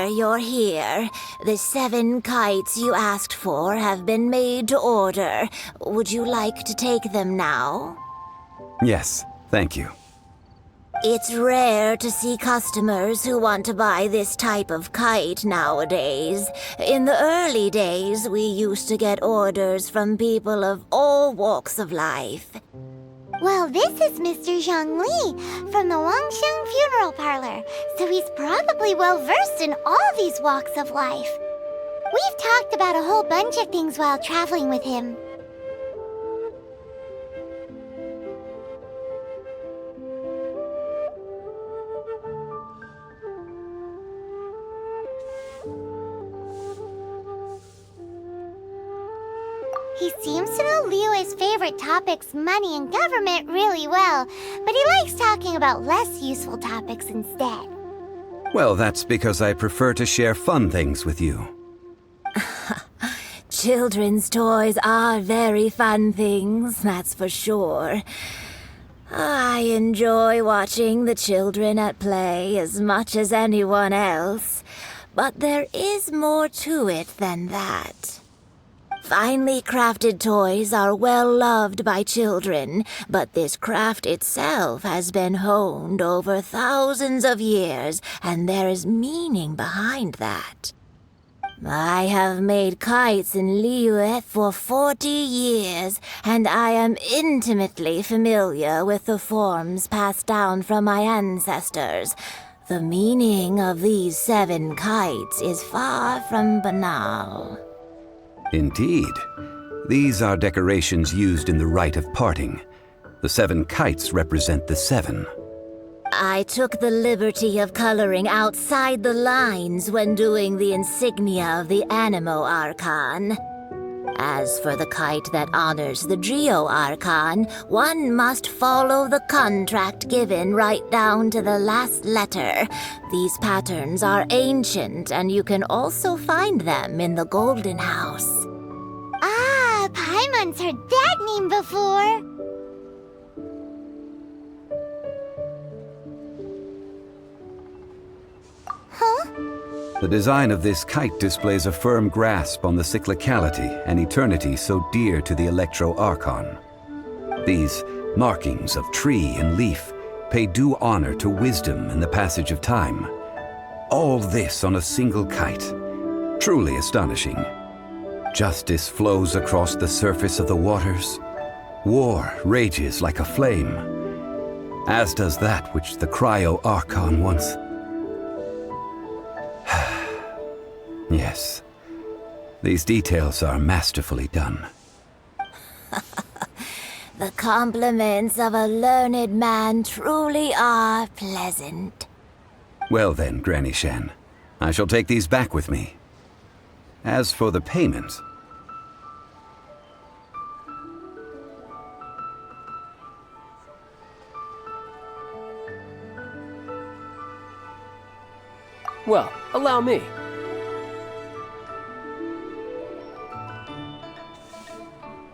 There, you're here. The 7 kites you asked for have been made to order. Would you like to take them now? Yes, thank you. It's rare to see customers who want to buy this type of kite nowadays. In the early days, we used to get orders from people of all walks of life. Well, this is Mr. Zhongli from the Wangsheng Funeral Parlor, so he's probably well-versed in all these walks of life. We've talked about a whole bunch of things while traveling with him. He seems to know Liyue's favorite topics, money and government, really well, but he likes talking about less useful topics instead. Well, that's because I prefer to share fun things with you. Children's toys are very fun things, that's for sure. I enjoy watching the children at play as much as anyone else, but there is more to it than that. Finely crafted toys are well loved by children, but this craft itself has been honed over thousands of years, and there is meaning behind that. I have made kites in Liyue for 40 years, and I am intimately familiar with the forms passed down from my ancestors. The meaning of these 7 kites is far from banal. Indeed. These are decorations used in the rite of parting. The 7 kites represent the 7. I took the liberty of coloring outside the lines when doing the insignia of the Animo Archon. As for the kite that honors the Geo Archon, one must follow the contract given right down to the last letter. These patterns are ancient, and you can also find them in the Golden House. Ah, Paimon's heard that name before. Huh? The design of this kite displays a firm grasp on the cyclicality and eternity so dear to the Electro Archon. These markings of tree and leaf pay due honor to wisdom and the passage of time. All this on a single kite. Truly astonishing. Justice flows across the surface of the waters. War rages like a flame, as does that which the Cryo Archon once... Yes, these details are masterfully done. The compliments of a learned man truly are pleasant. Well then, Granny Shen, I shall take these back with me. As for the payment... Well, allow me.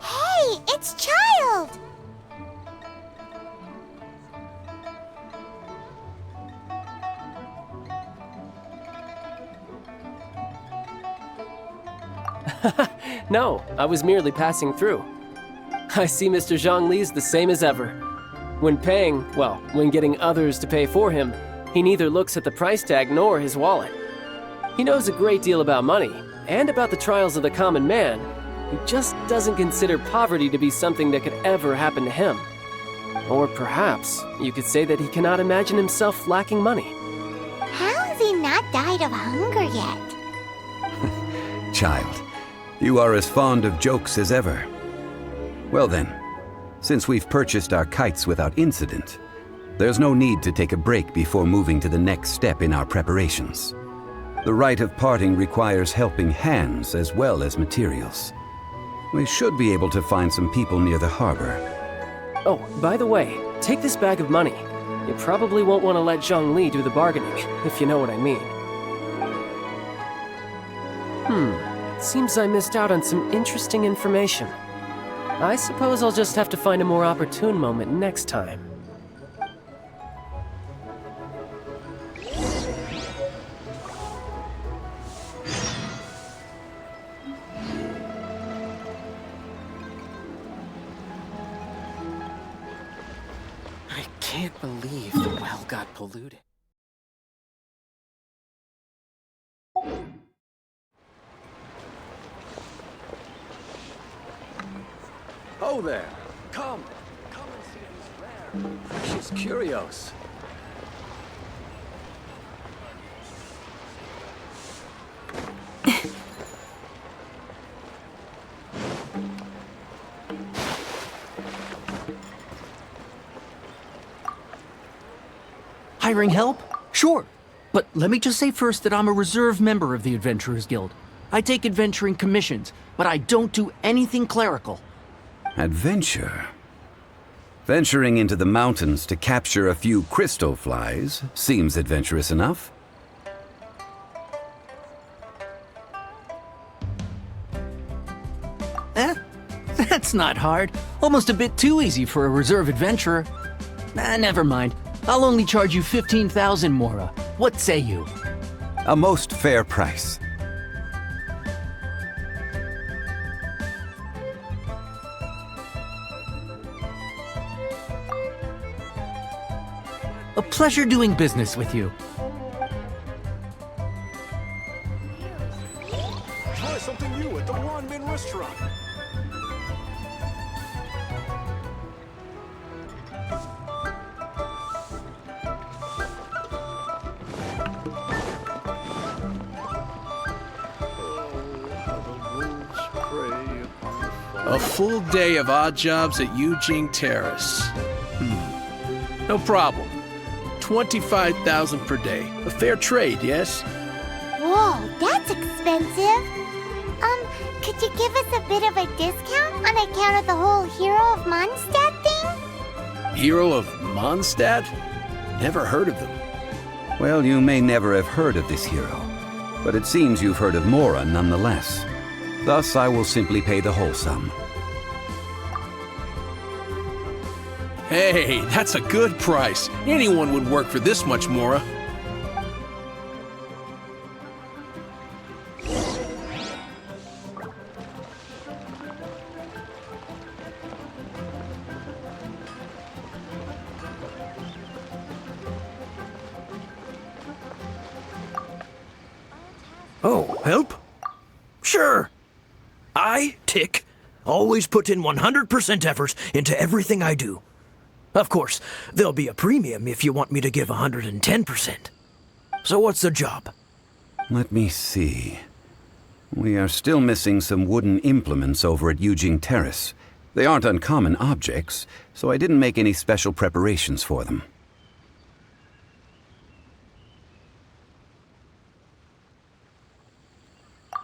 Hey, it's Child! No, I was merely passing through. I see Mr. Zhongli's the same as ever. When paying, well, when getting others to pay for him, he neither looks at the price tag nor his wallet. He knows a great deal about money, and about the trials of the common man. He just doesn't consider poverty to be something that could ever happen to him. Or perhaps you could say that he cannot imagine himself lacking money. How has he not died of hunger yet? Child, you are as fond of jokes as ever. Well then, since we've purchased our kites without incident, there's no need to take a break before moving to the next step in our preparations. The rite of parting requires helping hands as well as materials. We should be able to find some people near the harbor. Oh, by the way, take this bag of money. You probably won't want to let Zhongli do the bargaining, if you know what I mean. Seems I missed out on some interesting information. I suppose I'll just have to find a more opportune moment next time. can't believe the well got polluted. Oh there! Come and see these rare, precious curios. Hiring help? Sure. But let me just say first that I'm a reserve member of the Adventurers Guild. I take adventuring commissions, but I don't do anything clerical. Adventure? Venturing into the mountains to capture a few crystal flies seems adventurous enough. That's not hard. Almost a bit too easy for a reserve adventurer. Never mind. I'll only charge you 15,000 Mora. What say you? A most fair price. A pleasure doing business with you. Try something new at the Wanmin restaurant. A full day of odd jobs at Eugene Terrace. No problem. 25,000 per day. A fair trade, yes? Whoa, that's expensive. Could you give us a bit of a discount on account of the whole Hero of Mondstadt thing? Hero of Mondstadt? Never heard of them. Well, you may never have heard of this hero, but it seems you've heard of Mora nonetheless. Thus, I will simply pay the whole sum. Hey, that's a good price. Anyone would work for this much, Mora. Oh, help? Sure. I, Tick, always put in 100% effort into everything I do. Of course, there'll be a premium if you want me to give 110%. So what's the job? Let me see. We are still missing some wooden implements over at Eugene Terrace. They aren't uncommon objects, so I didn't make any special preparations for them.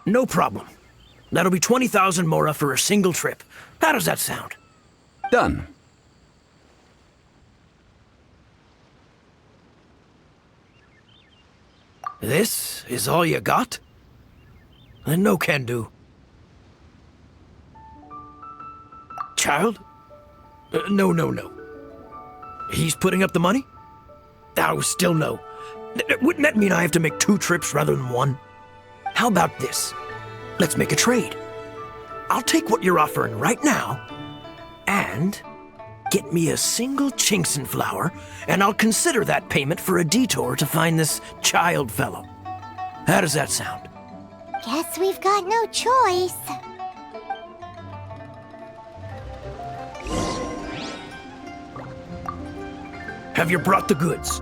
No problem. That'll be 20,000 Mora for a single trip. How does that sound? Done. This is all you got? Then no can do. Child? No. He's putting up the money? Oh, still no. Wouldn't that mean I have to make 2 trips rather than 1? How about this? Let's make a trade. I'll take what you're offering right now, and get me a single Chinxin flower, and I'll consider that payment for a detour to find this child fellow. How does that sound? Guess we've got no choice. Have you brought the goods?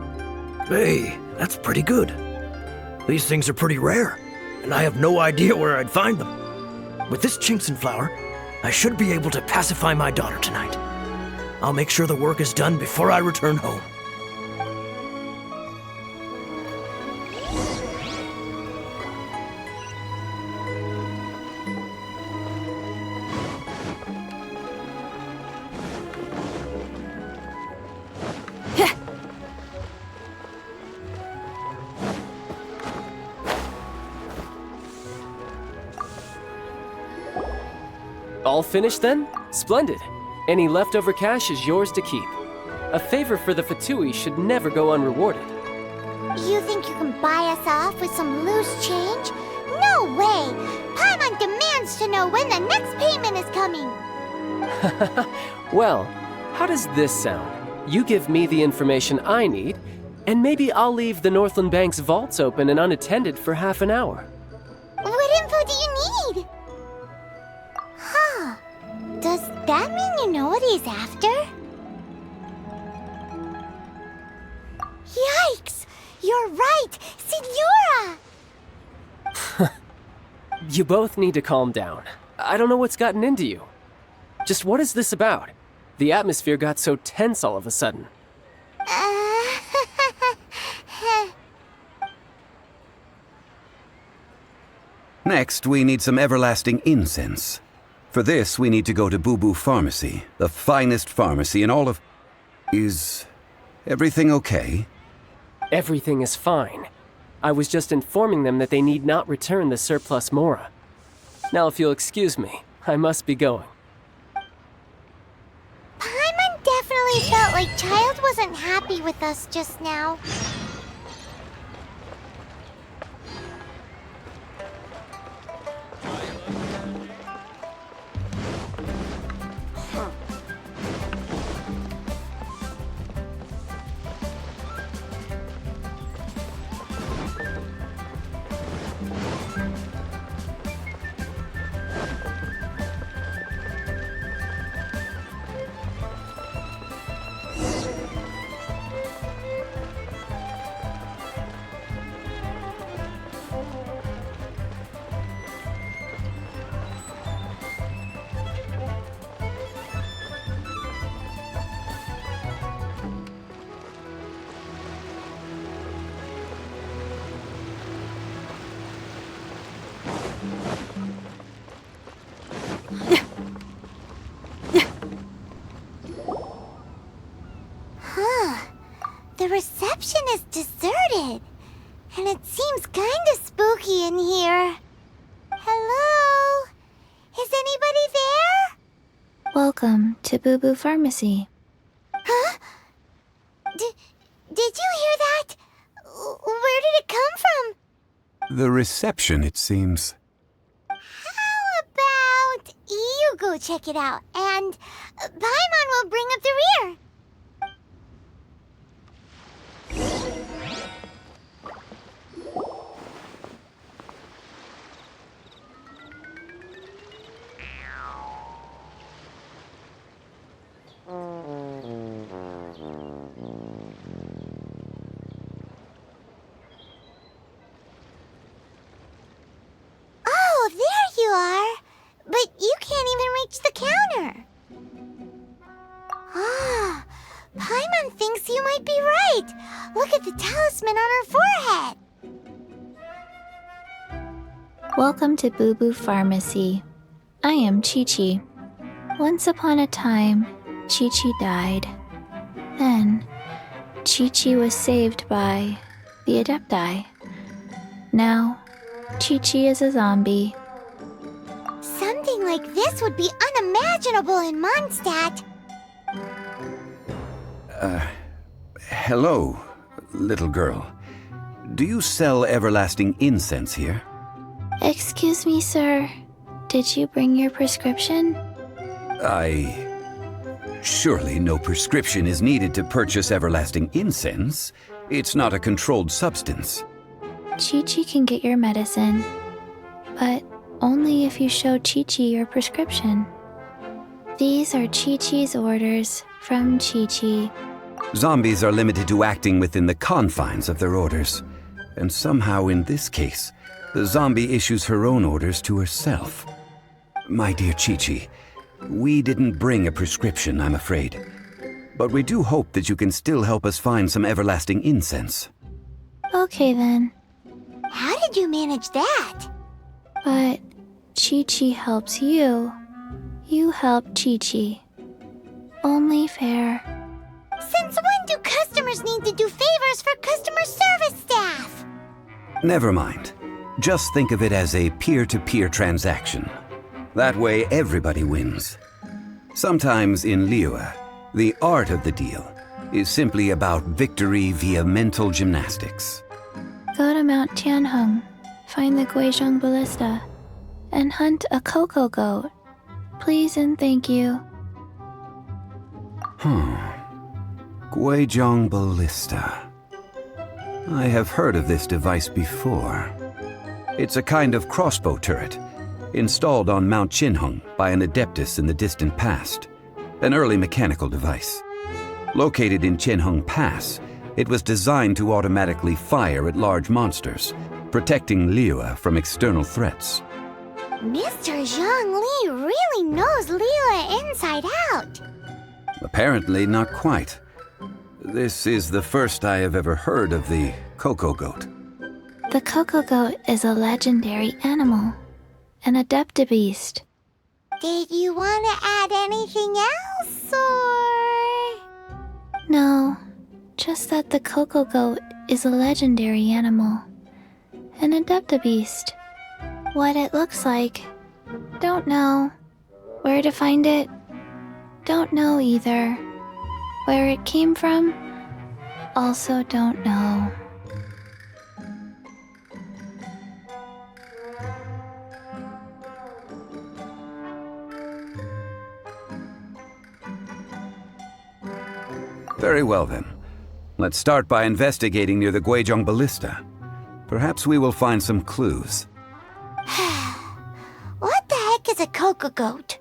Hey, that's pretty good. These things are pretty rare, and I have no idea where I'd find them. With this Chinxin flower, I should be able to pacify my daughter tonight. I'll make sure the work is done before I return home. All finished then? Splendid. Any leftover cash is yours to keep. A favor for the Fatui should never go unrewarded. You think you can buy us off with some loose change? No way! Paimon demands to know when the next payment is coming! Well, how does this sound? You give me the information I need, and maybe I'll leave the Northland Bank's vaults open and unattended for half an hour. What info do you need? Huh. Does that mean you know what he's after? Yikes! You're right! Signora! You both need to calm down. I don't know what's gotten into you. Just what is this about? The atmosphere got so tense all of a sudden. Next, we need some everlasting incense. For this, we need to go to Boo Boo Pharmacy, the finest pharmacy in all of... Is everything okay? Everything is fine. I was just informing them that they need not return the surplus Mora. Now, if you'll excuse me, I must be going. Paimon definitely felt like Child wasn't happy with us just now. The reception is deserted, and it seems kinda spooky in here. Hello? Is anybody there? Welcome to Boo Boo Pharmacy. Huh? Did you hear that? Where did it come from? The reception, it seems. How about you go check it out, and Paimon will bring up the rear. Oh, there you are. But you can't even reach the counter. Ah, Paimon thinks you might be right. Look at the talisman on her forehead. Welcome to Boo Boo Pharmacy. I am Qiqi. Once upon a time, Qiqi died. Then, Qiqi was saved by the Adepti. Now, Qiqi is a zombie. Something like this would be unimaginable in Mondstadt. Hello, little girl. Do you sell everlasting incense here? Excuse me, sir. Did you bring your prescription? Surely no prescription is needed to purchase everlasting incense. It's not a controlled substance. Qiqi can get your medicine, but only if you show Qiqi your prescription. These are Qiqi's orders from Qiqi. Zombies are limited to acting within the confines of their orders. And somehow in this case, the zombie issues her own orders to herself. My dear Qiqi, we didn't bring a prescription, I'm afraid. But we do hope that you can still help us find some everlasting incense. Okay then, How did you manage that? but Qiqi helps you. You help Qiqi. Only fair. Since when do customers need to do favors for customer service staff? Never mind. Just think of it as a peer-to-peer transaction. That way everybody wins. Sometimes in Liyue, the art of the deal is simply about victory via mental gymnastics. Go to Mount Tianheng, find the Guizhong Ballista, and hunt a cocoa goat. Please and thank you. Guizhong Ballista. I have heard of this device before. It's a kind of crossbow turret, installed on Mount Qinheng by an adeptus in the distant past. An early mechanical device. Located in Qinheng Pass, it was designed to automatically fire at large monsters, protecting Liyue from external threats. Mr. Zhongli really knows Liyue inside out. Apparently not quite. This is the first I have ever heard of the Coco Goat. The Coco Goat is a legendary animal, an adeptabeast. Did you want to add anything else, or...? No, just that the Coco Goat is a legendary animal, an adeptabeast. What it looks like, don't know. Where to find it, don't know either. Where it came from, also don't know. Very well then. Let's start by investigating near the Guizhong Ballista. Perhaps we will find some clues. What the heck is a Coco Goat?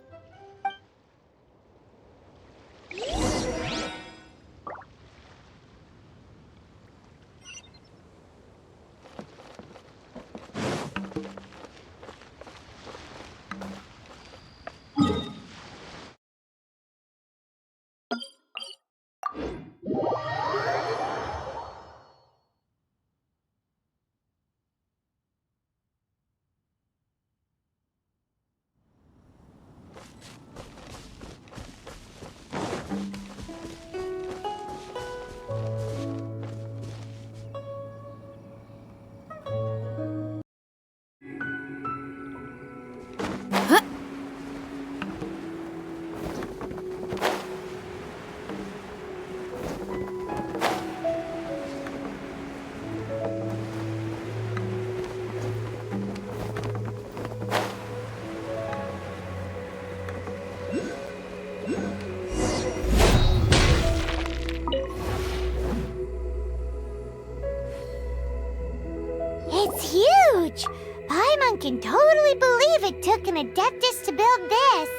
It's huge! Paimon can totally believe it took an adeptus to build this.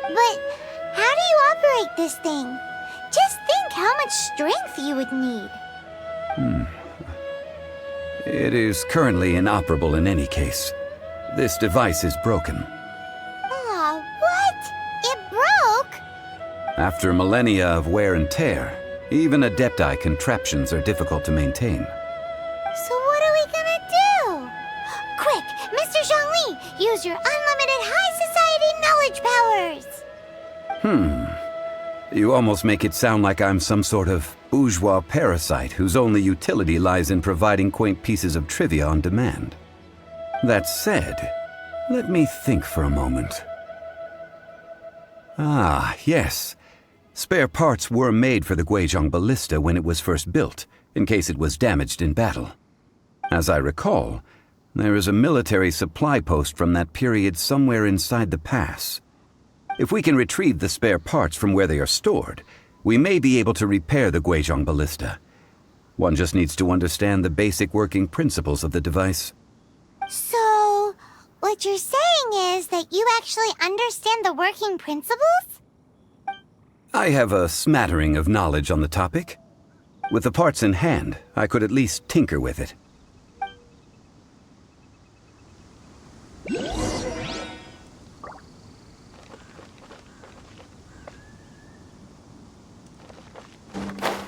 But how do you operate this thing? Just think how much strength you would need. It is currently inoperable in any case. This device is broken. Aw, what? It broke? After millennia of wear and tear, even Adepti contraptions are difficult to maintain. So what are we gonna do? Quick, Mr. Zhongli, use your unlimited high society knowledge powers! You almost make it sound like I'm some sort of bourgeois parasite whose only utility lies in providing quaint pieces of trivia on demand. That said, let me think for a moment. Ah, yes. Spare parts were made for the Guizhong Ballista when it was first built, in case it was damaged in battle. As I recall, there is a military supply post from that period somewhere inside the pass. If we can retrieve the spare parts from where they are stored, we may be able to repair the Guizhong Ballista. One just needs to understand the basic working principles of the device. So, what you're saying is that you actually understand the working principles? I have a smattering of knowledge on the topic. With the parts in hand, I could at least tinker with it.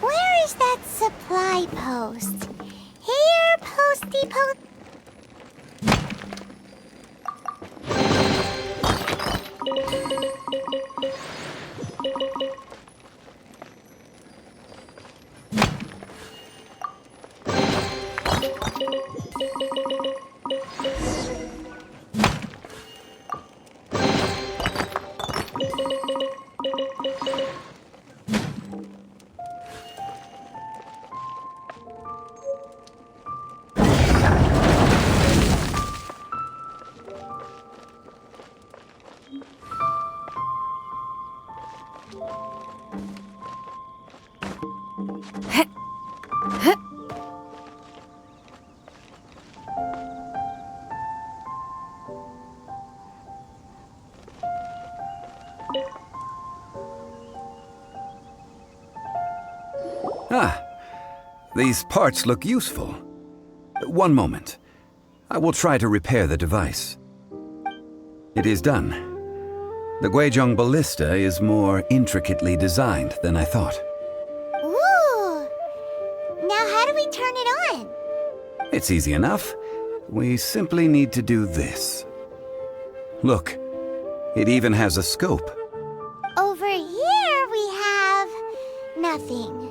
Where is that supply post? Here, posty post. Ah, these parts look useful. One moment. I will try to repair the device. It is done. The Guizhong ballista is more intricately designed than I thought. Ooh! Now how do we turn it on? It's easy enough. We simply need to do this. Look, it even has a scope. Over here we have nothing.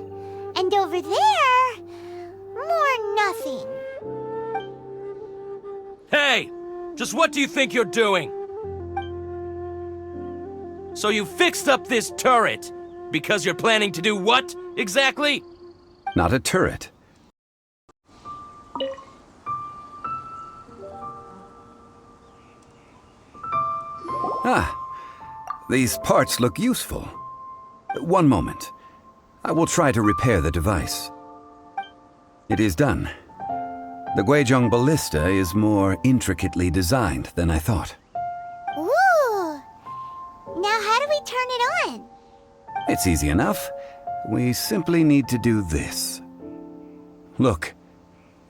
And over there, more nothing. Hey! Just what do you think you're doing? So you fixed up this turret because you're planning to do what, exactly? Not a turret. Ah, these parts look useful. One moment. I will try to repair the device. It is done. The Guizhong ballista is more intricately designed than I thought. Ooh! Now how do we turn it on? It's easy enough. We simply need to do this. Look,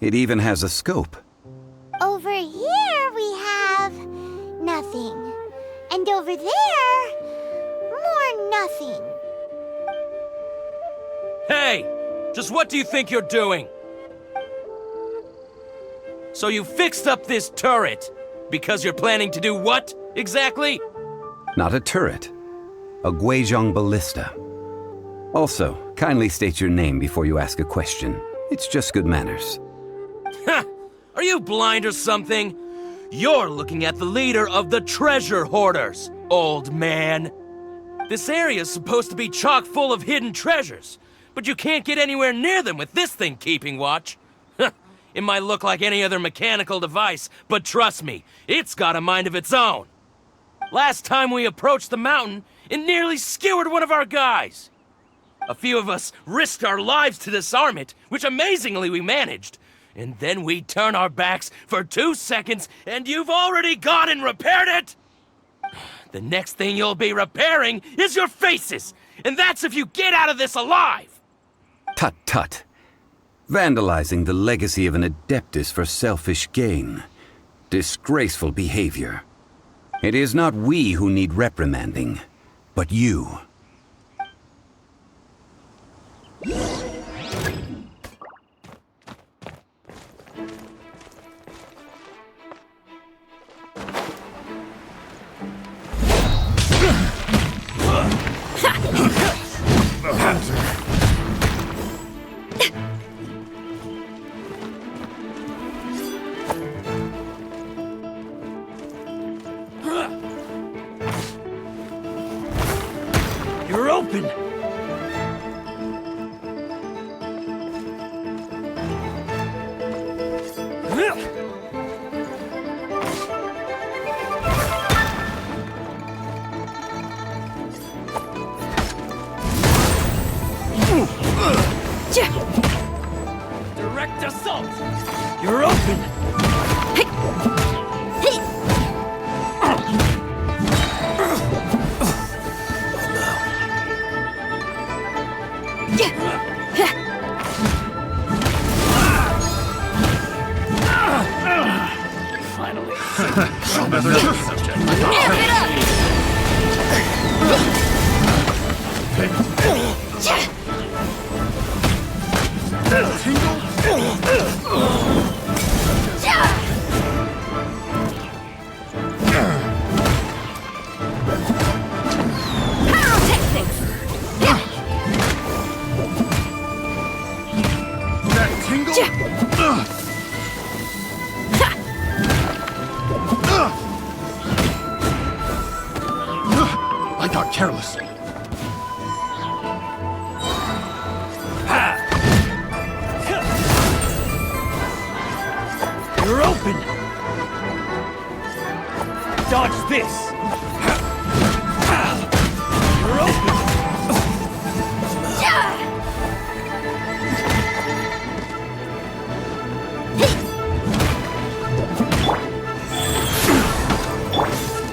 it even has a scope. Over here we have nothing. And over there, more nothing. Hey! Just what do you think you're doing? So you fixed up this turret because you're planning to do what, exactly? Not a turret. A Guizhong ballista. Also, kindly state your name before you ask a question. It's just good manners. Ha! Are you blind or something? You're looking at the leader of the treasure hoarders, old man. This area's supposed to be chock full of hidden treasures, but you can't get anywhere near them with this thing keeping watch. It might look like any other mechanical device, but trust me, it's got a mind of its own. Last time we approached the mountain, it nearly skewered one of our guys. A few of us risked our lives to disarm it, which amazingly we managed. And then we turn our backs for 2 seconds, and you've already gone and repaired it! The next thing you'll be repairing is your faces, and that's if you get out of this alive! Tut tut. Vandalizing the legacy of an adeptus for selfish gain. Disgraceful behavior. It is not we who need reprimanding, but you. You're open! Direct assault! You're open! Finally. Another subject. Amp it up! I'll take things. That tingle? I got careless. You're open! Dodge this! You're open!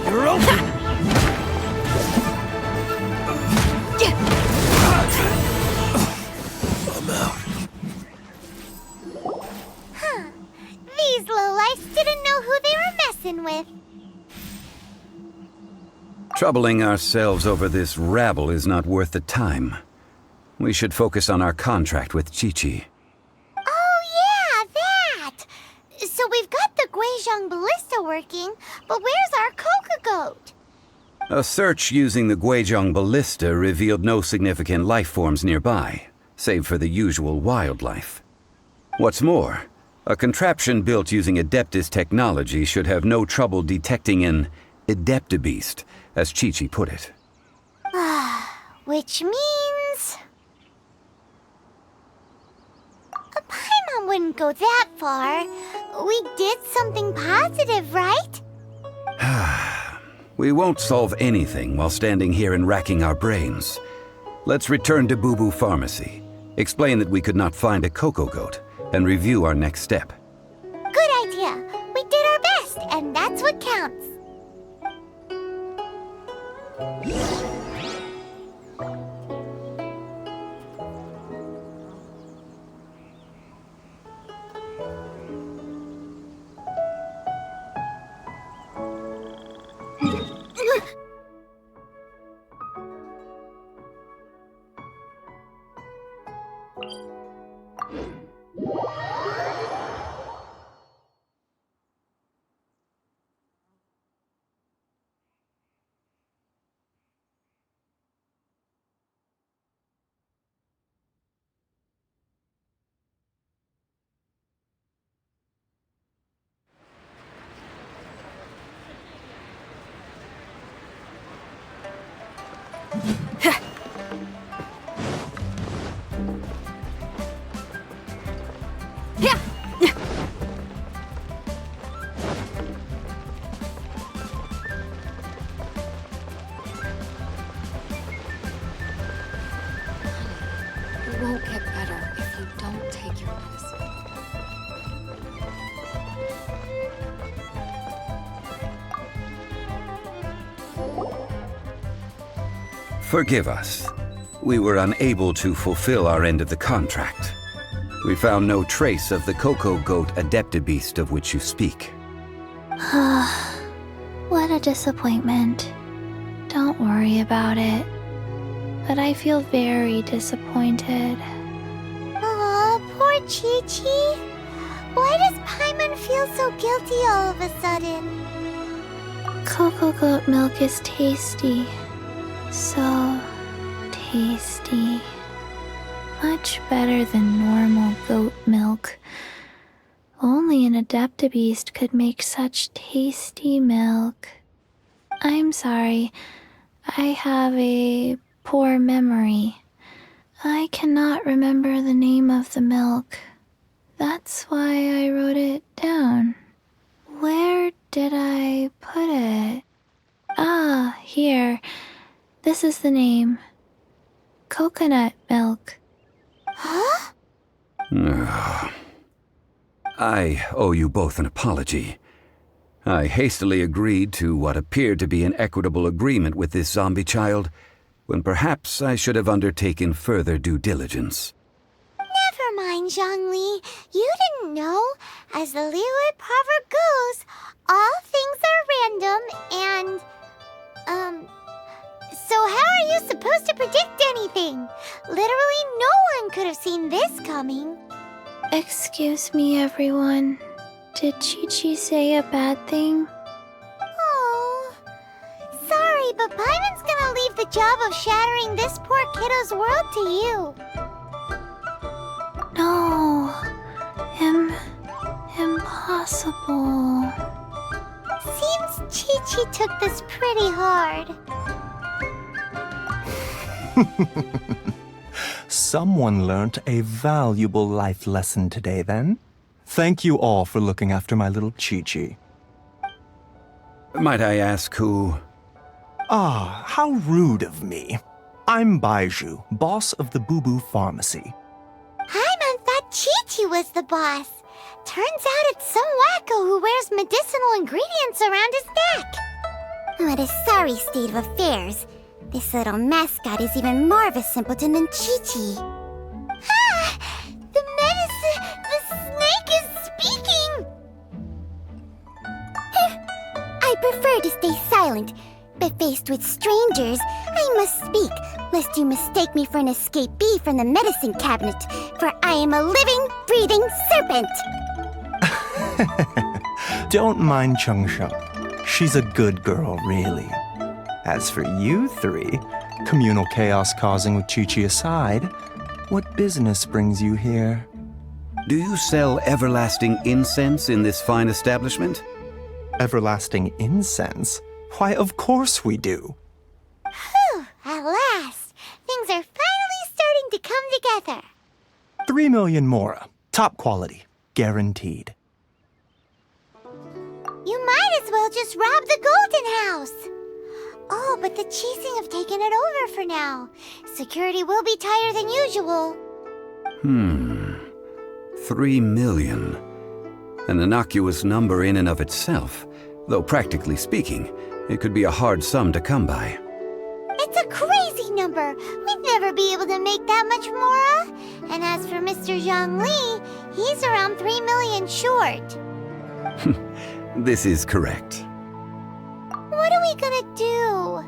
You're open! I'm Troubling ourselves over this rabble is not worth the time. We should focus on our contract with Qiqi. Oh yeah, that! So we've got the Guizhong ballista working, but where's our Coca goat? A search using the Guizhong ballista revealed no significant life forms nearby, save for the usual wildlife. What's more, a contraption built using Adeptus technology should have no trouble detecting an Adeptabeast, as Qiqi put it. Which means... Paimon wouldn't go that far. We did something positive, right? We won't solve anything while standing here and racking our brains. Let's return to Boo Boo Pharmacy, explain that we could not find a Coco Goat, and review our next step. Good idea. We did our best, and that's what counts. It won't get better if you don't take your medicine. Forgive us. We were unable to fulfill our end of the contract. We found no trace of the Coco Goat Adeptabeast of which you speak. What a disappointment. Don't worry about it. But I feel very disappointed. Aw, poor Qiqi. Why does Paimon feel so guilty all of a sudden? Coco goat milk is tasty. So tasty. Much better than normal goat milk. Only an Adeptabeast could make such tasty milk. I'm sorry. I have a poor memory. I cannot remember the name of the milk. That's why I wrote it down. Where did I put it? Ah, here. This is the name. Coconut milk. Huh? I owe you both an apology. I hastily agreed to what appeared to be an equitable agreement with this zombie child, when perhaps I should have undertaken further due diligence. Never mind, Zhongli. You didn't know. As the Liyue proverb goes, all things are random and, so how are you supposed to predict anything? Literally no one could have seen this coming. Excuse me, everyone. Did Qiqi say a bad thing? Oh, sorry, but Paimon's gonna leave the job of shattering this poor kiddo's world to you. No. Impossible. Seems Qiqi took this pretty hard. Someone learnt a valuable life lesson today, then. Thank you all for looking after my little Qiqi. Might I ask who... Ah, how rude of me. I'm Baiju, boss of the Boo Boo Pharmacy. Paimon thought Qiqi was the boss. Turns out it's some wacko who wears medicinal ingredients around his neck. What a sorry state of affairs. This little mascot is even more of a simpleton than Qiqi. Ah! The snake is speaking! I prefer to stay silent. But faced with strangers, I must speak, lest you mistake me for an escapee from the medicine cabinet, for I am a living, breathing serpent! Don't mind Chung Sheng. She's a good girl, really. As for you three, communal chaos causing with Qiqi aside, what business brings you here? Do you sell everlasting incense in this fine establishment? Everlasting incense? Why, of course we do. Whew, at last. Things are finally starting to come together. 3 million mora. Top quality. Guaranteed. You might as well just rob the Golden House. Oh, but the Qixing have taken it over for now. Security will be tighter than usual. 3 million. An innocuous number in and of itself, though practically speaking, it could be a hard sum to come by. It's a crazy number. We'd never be able to make that much mora. And as for Mr. Zhongli, he's around 3 million short. This is correct. What are we gonna do?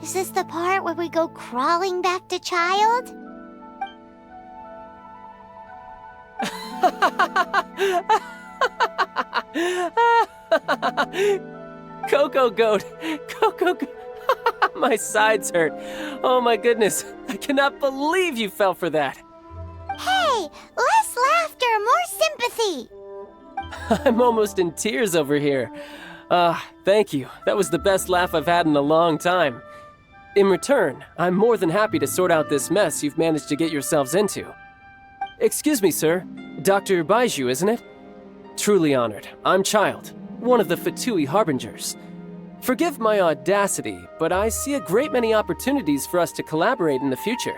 Is this the part where we go crawling back to child? Coco Goat! Coco Goat! My sides hurt. Oh my goodness. I cannot believe you fell for that. Hey, less laughter, more sympathy. I'm almost in tears over here. Thank you. That was the best laugh I've had in a long time. In return, I'm more than happy to sort out this mess you've managed to get yourselves into. Excuse me, sir. Dr. Baiju, isn't it? Truly honored. I'm Child, one of the Fatui Harbingers. Forgive my audacity, but I see a great many opportunities for us to collaborate in the future.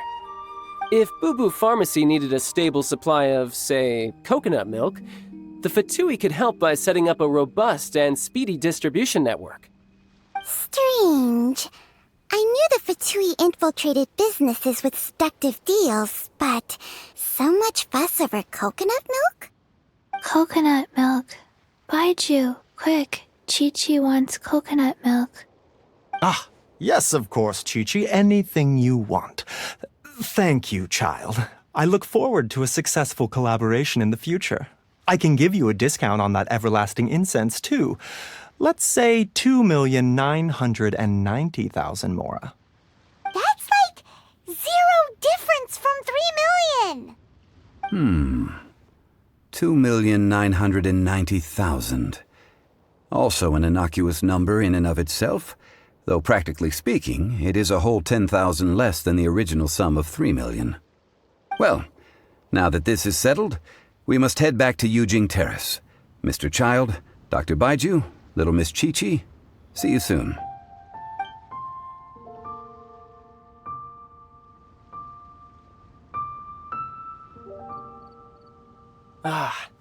If Boo Pharmacy needed a stable supply of, say, coconut milk, the Fatui could help by setting up a robust and speedy distribution network. Strange. I knew the Fatui infiltrated businesses with seductive deals, but so much fuss over coconut milk? Coconut milk. Baiju, quick. Qiqi wants coconut milk. Ah, yes, of course, Qiqi. Anything you want. Thank you, child. I look forward to a successful collaboration in the future. I can give you a discount on that everlasting incense, too. Let's say 2,990,000 mora. That's like 0 difference from 3 million. 2,990,000. Also an innocuous number in and of itself, though practically speaking, it is a whole 10,000 less than the original sum of 3 million. Well, now that this is settled, we must head back to Yujing Terrace. Mr. Child, Dr. Baiju, Little Miss Qiqi, see you soon.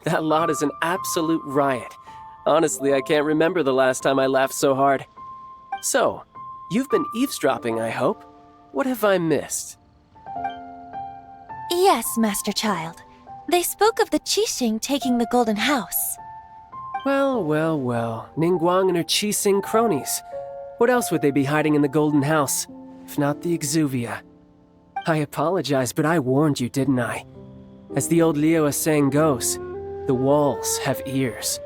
That lot is an absolute riot. Honestly, I can't remember the last time I laughed so hard. So, you've been eavesdropping, I hope? What have I missed? Yes, Master Child. They spoke of the Qixing taking the Golden House. Well. Ningguang and her Qixing cronies. What else would they be hiding in the Golden House, if not the Exuvia? I apologize, but I warned you, didn't I? As the old Liu saying goes, the walls have ears.